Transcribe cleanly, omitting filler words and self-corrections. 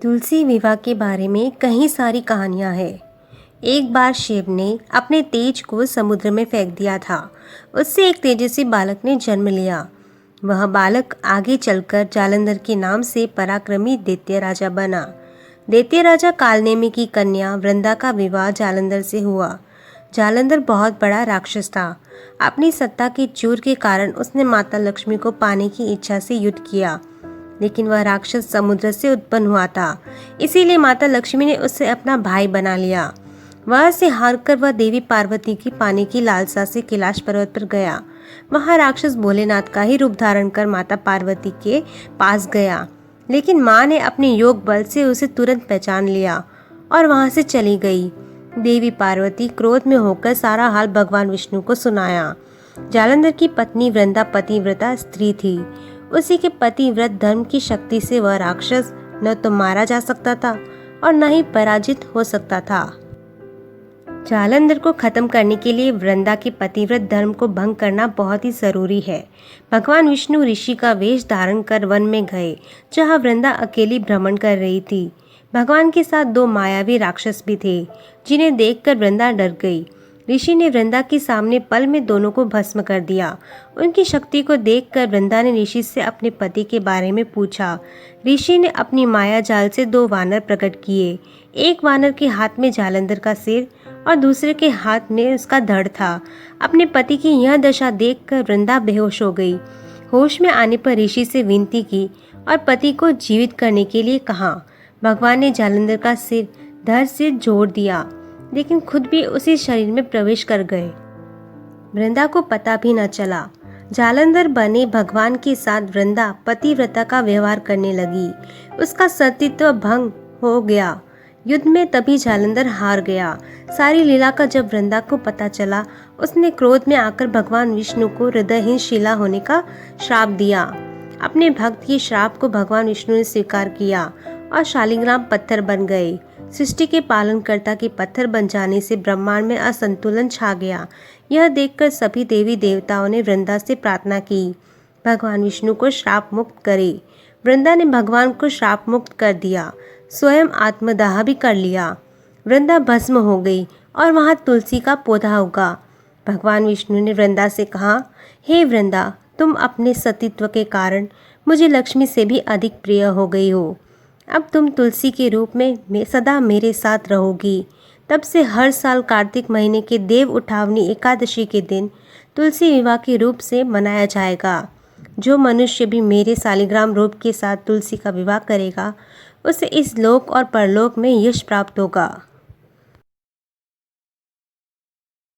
तुलसी विवाह के बारे में कई सारी कहानियां हैं। एक बार शिव ने अपने तेज को समुद्र में फेंक दिया था। उससे एक तेजस्वी बालक ने जन्म लिया। वह बालक आगे चलकर जालंधर के नाम से पराक्रमी दैत्य राजा बना। दैत्य राजा कालनेमी की कन्या वृंदा का विवाह जालंधर से हुआ। जालंधर बहुत बड़ा राक्षस था। अपनी सत्ता के चूर के कारण उसने माता लक्ष्मी को पाने की इच्छा से युद्ध किया, लेकिन वह राक्षस समुद्र से उत्पन्न हुआ था। इसीलिए माता लक्ष्मी ने उसे अपना भाई बना लिया। वह से हारकर वह देवी पार्वती की पाने की लालसा से कैलाश पर्वत पर गया। वहाँ राक्षस भोलेनाथ का ही रूप धारण कर माता पार्वती के पास गया, लेकिन माँ ने अपने योग बल से उसे तुरंत पहचान लिया और वहाँ से चली गई। देवी पार्वती क्रोध में होकर सारा हाल भगवान विष्णु को सुनाया। जालंधर की पत्नी वृंदा पतिव्रता स्त्री थी। उसी के पतिव्रत धर्म की शक्ति से वह राक्षस न तो मारा जा सकता था और न ही पराजित हो सकता था। जालंधर को खत्म करने के लिए वृंदा के पतिव्रत धर्म को भंग करना बहुत ही जरूरी है। भगवान विष्णु ऋषि का वेश धारण कर वन में गए, जहाँ वृंदा अकेली भ्रमण कर रही थी। भगवान के साथ दो मायावी राक्षस भी थे, जिन्हें देखकर वृंदा डर गई। ऋषि ने वृंदा के सामने पल में दोनों को भस्म कर दिया। उनकी शक्ति को देखकर वृंदा ने ऋषि से अपने पति के बारे में पूछा। ऋषि ने अपनी माया जाल से दो वानर प्रकट किए। एक वानर के हाथ में जालंधर का सिर और दूसरे के हाथ में उसका धड़ था। अपने पति की यह दशा देखकर वृंदा बेहोश हो गई। होश में आने पर ऋषि से विनती की और पति को जीवित करने के लिए कहा। भगवान ने जालंधर का सिर धड़ से जोड़ दिया, लेकिन खुद भी उसी शरीर में प्रवेश कर गए। वृंदा को पता भी न चला। जालंधर बने भगवान के साथ वृंदा पतिव्रता का व्यवहार करने लगी। उसका सतीत्व भंग हो गया। युद्ध में तभी जालंधर हार गया। सारी लीला का जब वृंदा को पता चला, उसने क्रोध में आकर भगवान विष्णु को हृदयहीन शिला होने का श्राप दिया। अपने भक्त के श्राप को भगवान विष्णु ने स्वीकार किया और शालिग्राम पत्थर बन गए। सृष्टि के पालनकर्ता के पत्थर बन जाने से ब्रह्मांड में असंतुलन छा गया। यह देखकर सभी देवी देवताओं ने वृंदा से प्रार्थना की, भगवान विष्णु को श्राप मुक्त करे। वृंदा ने भगवान को श्राप मुक्त कर दिया, स्वयं आत्मदाह भी कर लिया। वृंदा भस्म हो गई और वहाँ तुलसी का पौधा उगा। भगवान विष्णु ने वृंदा से कहा, हे वृंदा, तुम अपने सतीत्व के कारण मुझे लक्ष्मी से भी अधिक प्रिय हो गई हो। अब तुम तुलसी के रूप में सदा मेरे साथ रहोगी। तब से हर साल कार्तिक महीने के देव उठावनी एकादशी के दिन तुलसी विवाह के रूप से मनाया जाएगा। जो मनुष्य भी मेरे शालिग्राम रूप के साथ तुलसी का विवाह करेगा, उसे इस लोक और परलोक में यश प्राप्त होगा।